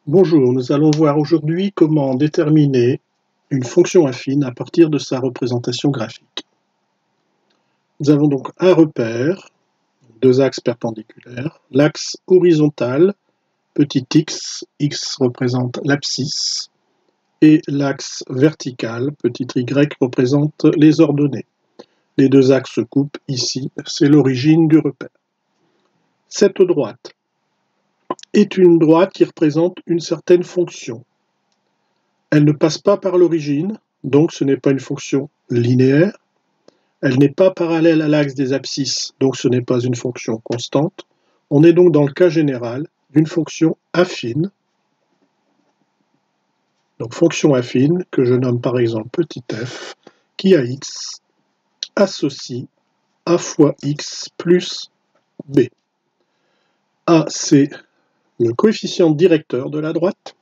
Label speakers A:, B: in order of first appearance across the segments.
A: Bonjour, nous allons voir aujourd'hui comment déterminer une fonction affine à partir de sa représentation graphique. Nous avons donc un repère, deux axes perpendiculaires, l'axe horizontal, petit x, x représente l'abscisse, et l'axe vertical, petit y, représente les ordonnées. Les deux axes se coupent ici, c'est l'origine du repère. Cette droite est une droite qui représente une certaine fonction. Elle ne passe pas par l'origine, donc ce n'est pas une fonction linéaire. Elle n'est pas parallèle à l'axe des abscisses, donc ce n'est pas une fonction constante. On est donc dans le cas général d'une fonction affine. Donc fonction affine, que je nomme par exemple petit f, qui a x associe a fois x plus b. A, c'est le coefficient directeur de la droite.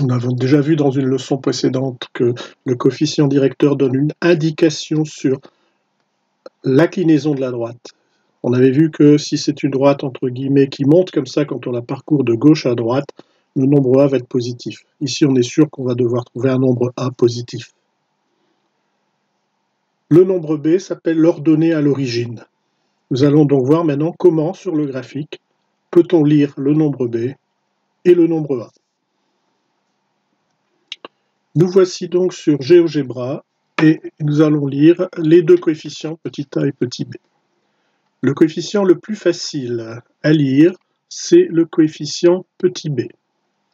A: Nous avons déjà vu dans une leçon précédente que le coefficient directeur donne une indication sur l'inclinaison de la droite. On avait vu que si c'est une droite entre guillemets qui monte comme ça quand on la parcourt de gauche à droite, le nombre A va être positif. Ici, on est sûr qu'on va devoir trouver un nombre A positif. Le nombre B s'appelle l'ordonnée à l'origine. Nous allons donc voir maintenant comment, sur le graphique, peut-on lire le nombre B et le nombre A. Nous voici donc sur GeoGebra et nous allons lire les deux coefficients petit a et petit b. Le coefficient le plus facile à lire, c'est le coefficient petit b.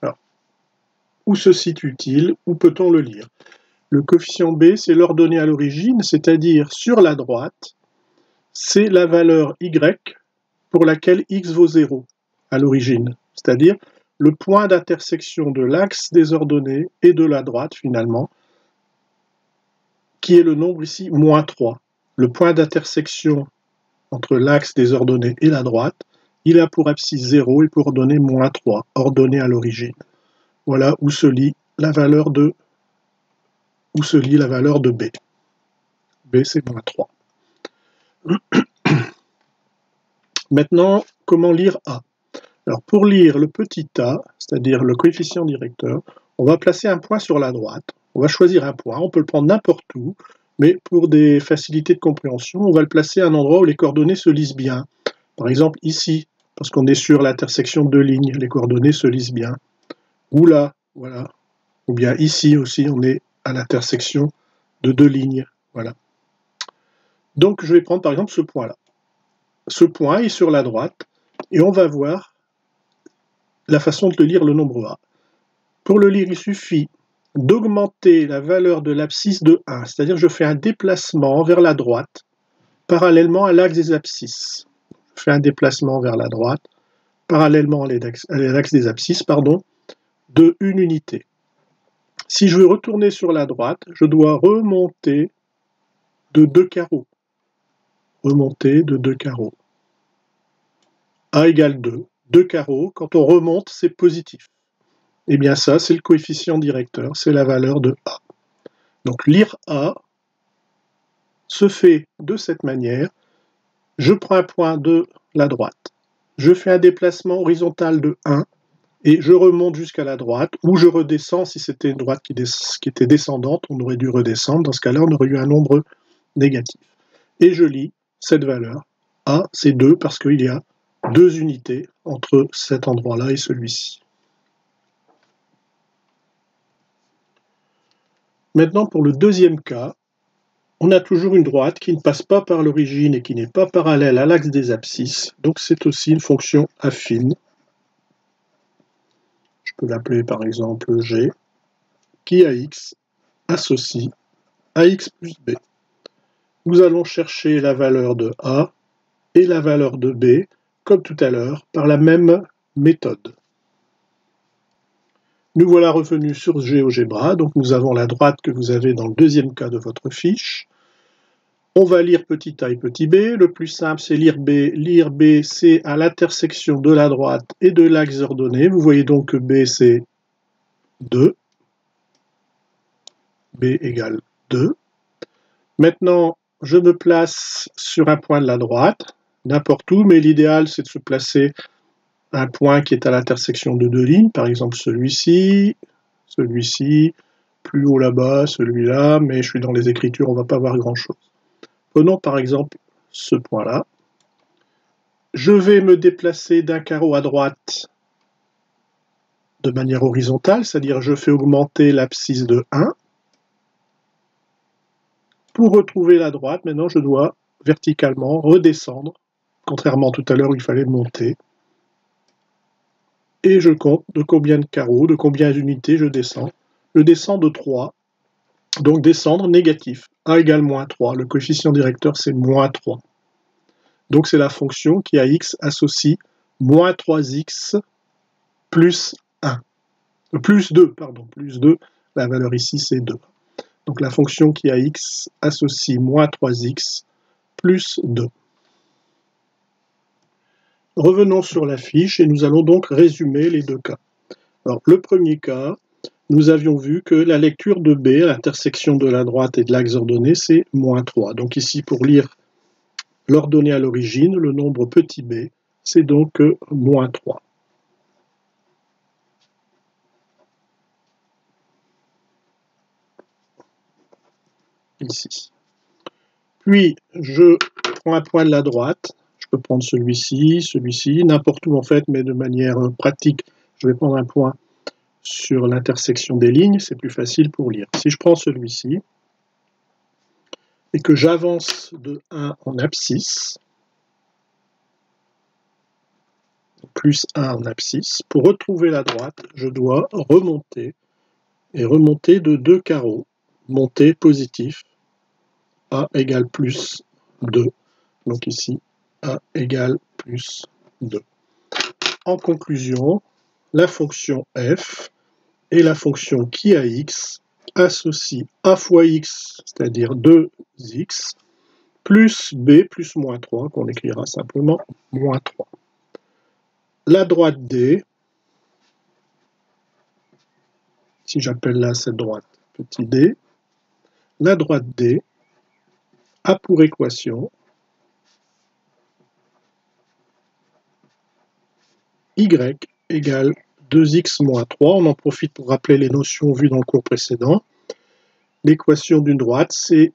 A: Alors, où se situe-t-il? Où peut-on le lire? Le coefficient b, c'est l'ordonnée à l'origine, c'est-à-dire sur la droite, c'est la valeur y pour laquelle x vaut 0 à l'origine, c'est-à-dire le point d'intersection de l'axe des ordonnées et de la droite finalement, qui est le nombre ici moins 3. Le point d'intersection entre l'axe des ordonnées et la droite, il a pour abscisse 0 et pour ordonnée moins 3, ordonnée à l'origine. Voilà où se lit la valeur de B. B, c'est moins 3. Maintenant, comment lire A? Alors, pour lire le petit a, c'est-à-dire le coefficient directeur, on va placer un point sur la droite. On va choisir un point, on peut le prendre n'importe où, mais pour des facilités de compréhension, on va le placer à un endroit où les coordonnées se lisent bien. Par exemple, ici, parce qu'on est sur l'intersection de deux lignes, les coordonnées se lisent bien. Ou là, voilà. Ou bien ici aussi, on est à l'intersection de deux lignes. Voilà. Donc, je vais prendre par exemple ce point-là. Ce point est sur la droite, et on va voir la façon de lire le nombre A. Pour le lire, il suffit d'augmenter la valeur de l'abscisse de 1, c'est-à-dire je fais un déplacement vers la droite, parallèlement à l'axe des abscisses. Je fais un déplacement vers la droite, parallèlement à l'axe des abscisses, de une unité. Si je veux retourner sur la droite, je dois remonter de 2 carreaux. Remonter de 2 carreaux. A égale 2. 2 carreaux, quand on remonte, c'est positif. Eh bien ça, c'est le coefficient directeur, c'est la valeur de A. Donc lire A se fait de cette manière. Je prends un point de la droite, je fais un déplacement horizontal de 1 et je remonte jusqu'à la droite, ou je redescends si c'était une droite qui était descendante, on aurait dû redescendre, dans ce cas-là on aurait eu un nombre négatif. Et je lis cette valeur, A c'est 2 parce qu'il y a 2 unités entre cet endroit-là et celui-ci. Maintenant pour le deuxième cas, on a toujours une droite qui ne passe pas par l'origine et qui n'est pas parallèle à l'axe des abscisses, donc c'est aussi une fonction affine. Je peux l'appeler par exemple G, qui à x associe à x plus b. Nous allons chercher la valeur de A et la valeur de B, comme tout à l'heure, par la même méthode. Nous voilà revenus sur GeoGebra, donc nous avons la droite que vous avez dans le deuxième cas de votre fiche. On va lire petit a et petit b. Le plus simple, c'est lire b. Lire b, c'est à l'intersection de la droite et de l'axe ordonné. Vous voyez donc que b, c'est 2. B égale 2. Maintenant, je me place sur un point de la droite, n'importe où, mais l'idéal, c'est de se placer un point qui est à l'intersection de deux lignes, par exemple celui-ci, celui-ci, plus haut là-bas, celui-là, mais je suis dans les écritures, on ne va pas voir grand-chose. Prenons par exemple ce point-là. Je vais me déplacer d'un carreau à droite de manière horizontale, c'est-à-dire je fais augmenter l'abscisse de 1. Pour retrouver la droite, maintenant je dois verticalement redescendre, contrairement à tout à l'heure où il fallait monter. Et je compte de combien de carreaux, de combien d'unités je descends. Je descends de 3, donc descendre négatif. A égale moins 3, le coefficient directeur c'est moins 3. Donc c'est la fonction qui à x associe moins 3x plus 1. Plus 2, pardon, plus 2, la valeur ici c'est 2. Donc la fonction qui à x associe moins 3x plus 2. Revenons sur la fiche et nous allons donc résumer les deux cas. Alors, le premier cas, nous avions vu que la lecture de B à l'intersection de la droite et de l'axe ordonné, c'est moins 3. Donc ici, pour lire l'ordonnée à l'origine, le nombre petit b, c'est donc moins 3. Ici. Puis, je prends un point de la droite. Je peux prendre celui-ci, celui-ci, n'importe où en fait, mais de manière pratique, je vais prendre un point sur l'intersection des lignes, c'est plus facile pour lire. Si je prends celui-ci, et que j'avance de 1 en abscisse, plus 1 en abscisse, pour retrouver la droite, je dois remonter, et remonter de 2 carreaux, monter positif, A égale plus 2, donc ici, A égale plus 2. En conclusion, la fonction f et la fonction qui à x associe a fois x, c'est-à-dire 2x, plus b plus moins 3, qu'on écrira simplement moins 3. La droite D, si j'appelle là cette droite petit d, la droite D a pour équation y égale 2x moins 3. On en profite pour rappeler les notions vues dans le cours précédent. L'équation d'une droite, c'est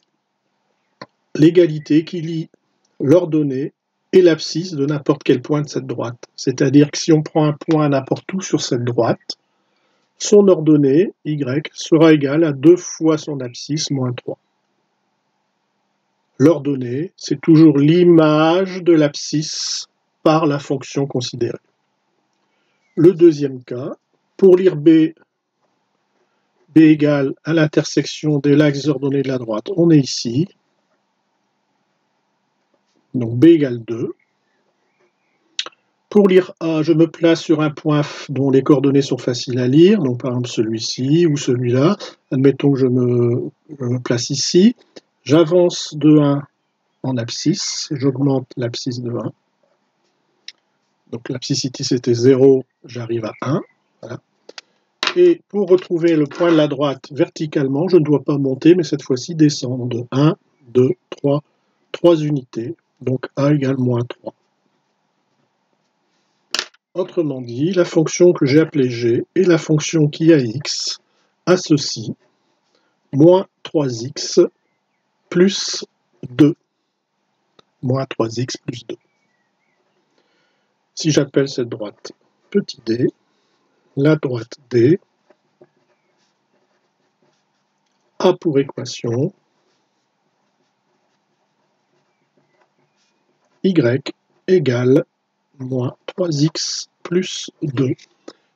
A: l'égalité qui lie l'ordonnée et l'abscisse de n'importe quel point de cette droite. C'est-à-dire que si on prend un point n'importe où sur cette droite, son ordonnée, y, sera égale à 2 fois son abscisse, moins 3. L'ordonnée, c'est toujours l'image de l'abscisse par la fonction considérée. Le deuxième cas, pour lire B égale à l'intersection des l'axe ordonné de la droite, on est ici. Donc B égale 2. Pour lire A, je me place sur un point dont les coordonnées sont faciles à lire, donc par exemple celui-ci ou celui-là. Admettons que je me place ici. J'avance de 1 en abscisse, j'augmente l'abscisse de 1. Donc l'abscissité c'était 0, j'arrive à 1. Voilà. Et pour retrouver le point de la droite verticalement, je ne dois pas monter, mais cette fois-ci descendre de 1, 2, 3 unités. Donc A égale moins 3. Autrement dit, la fonction que j'ai appelée G et la fonction qui a x associent moins 3x plus 2. Moins 3x plus 2. Si j'appelle cette droite petit d, la droite D a pour équation y égale moins 3x plus 2.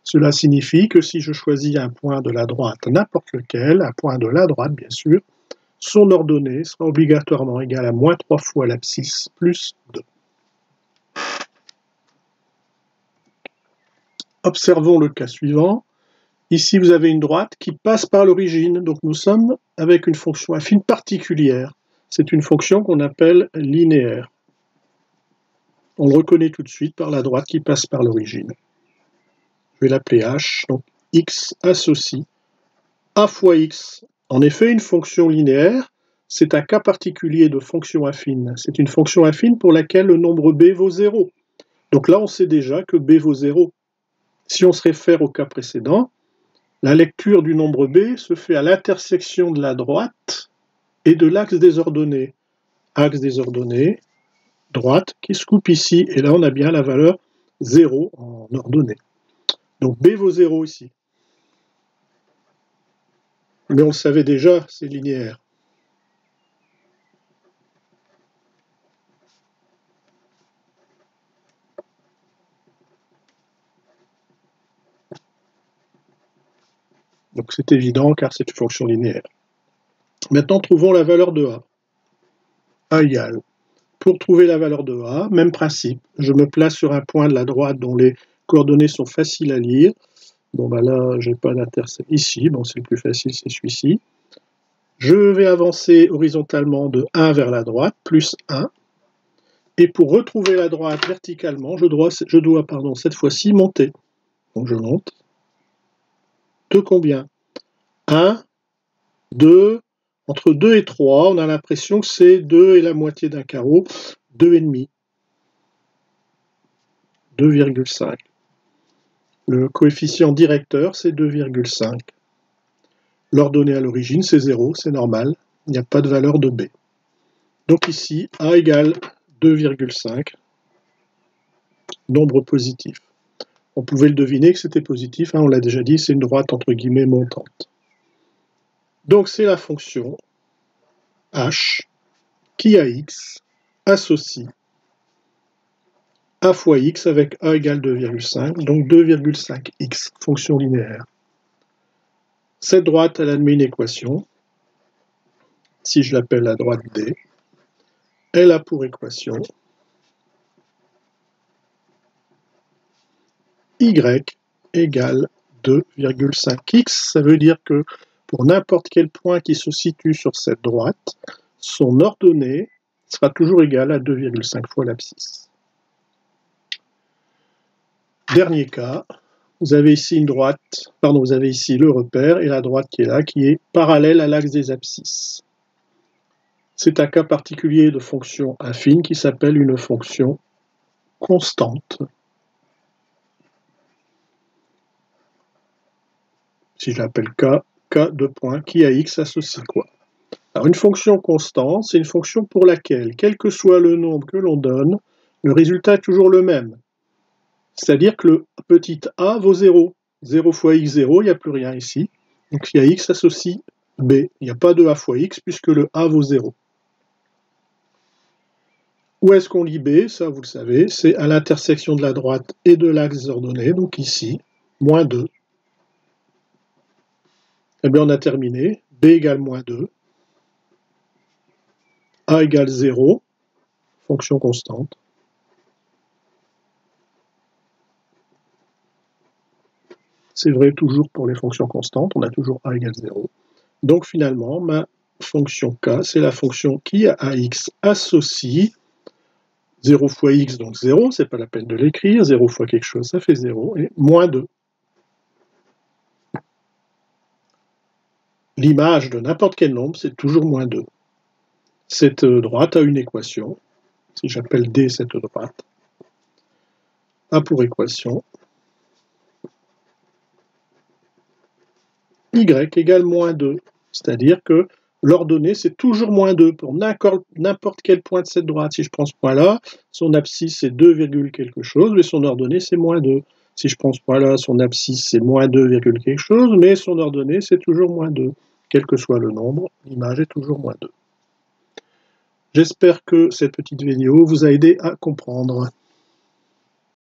A: Cela signifie que si je choisis un point de la droite, n'importe lequel, un point de la droite bien sûr, son ordonnée sera obligatoirement égale à moins 3 fois l'abscisse plus 2. Observons le cas suivant. Ici, vous avez une droite qui passe par l'origine, donc nous sommes avec une fonction affine particulière. C'est une fonction qu'on appelle linéaire. On le reconnaît tout de suite par la droite qui passe par l'origine. Je vais l'appeler h, donc x associe a fois x. En effet, une fonction linéaire, c'est un cas particulier de fonction affine. C'est une fonction affine pour laquelle le nombre b vaut 0. Donc là, on sait déjà que b vaut 0. Si on se réfère au cas précédent, la lecture du nombre b se fait à l'intersection de la droite et de l'axe des ordonnées. Axe des ordonnées, droite, qui se coupe ici, et là on a bien la valeur 0 en ordonnée. Donc b vaut 0 ici. Mais on le savait déjà, c'est linéaire. Donc c'est évident car c'est une fonction linéaire. Maintenant, trouvons la valeur de a. A égale. Pour trouver la valeur de a, même principe. Je me place sur un point de la droite dont les coordonnées sont faciles à lire. Bon, ben là, j'ai pas d'intersection. Ici, bon, c'est le plus facile, c'est celui-ci. Je vais avancer horizontalement de 1 vers la droite, plus 1. Et pour retrouver la droite verticalement, je dois cette fois-ci monter. Donc je monte. De combien? 1, 2, entre 2 et 3, on a l'impression que c'est 2 et la moitié d'un carreau, 2,5. 2,5. Le coefficient directeur, c'est 2,5. L'ordonnée à l'origine, c'est 0, c'est normal. Il n'y a pas de valeur de b. Donc ici, a égale 2,5, nombre positif. On pouvait le deviner que c'était positif, hein, on l'a déjà dit, c'est une droite entre guillemets montante. Donc c'est la fonction h qui à x associe a fois x avec a égale 2,5, donc 2,5x, fonction linéaire. Cette droite, elle admet une équation, si je l'appelle la droite D, elle a pour équation y égale 2,5x. Ça veut dire que pour n'importe quel point qui se situe sur cette droite, son ordonnée sera toujours égale à 2,5 fois l'abscisse. Dernier cas, vous avez ici vous avez ici le repère et la droite qui est là, qui est parallèle à l'axe des abscisses. C'est un cas particulier de fonction affine qui s'appelle une fonction constante. Si je l'appelle k de point, qui à x associe quoi? Alors une fonction constante, c'est une fonction pour laquelle, quel que soit le nombre que l'on donne, le résultat est toujours le même. C'est-à-dire que le petit a vaut 0. 0 fois x, 0, il n'y a plus rien ici. Donc qui à x associe b. Il n'y a pas de a fois x puisque le a vaut 0. Où est-ce qu'on lit b? Ça, vous le savez, c'est à l'intersection de la droite et de l'axe des ordonnées, donc ici, moins 2. Eh bien, on a terminé. B égale moins 2. A égale 0, fonction constante. C'est vrai toujours pour les fonctions constantes, on a toujours a égale 0. Donc finalement, ma fonction k, c'est la fonction qui à x associe 0 fois x, donc 0, c'est pas la peine de l'écrire, 0 fois quelque chose, ça fait 0, et moins 2. L'image de n'importe quel nombre, c'est toujours moins 2. Cette droite a une équation, si j'appelle D cette droite, a pour équation y égale moins 2, c'est-à-dire que l'ordonnée, c'est toujours moins 2 pour n'importe quel point de cette droite. Si je prends ce point-là, son abscisse, c'est 2, quelque chose, mais son ordonnée, c'est moins 2. Si je prends ce point-là, son abscisse, c'est moins 2, quelque chose, mais son ordonnée, c'est toujours moins 2. Quel que soit le nombre, l'image est toujours moins 2. J'espère que cette petite vidéo vous a aidé à comprendre.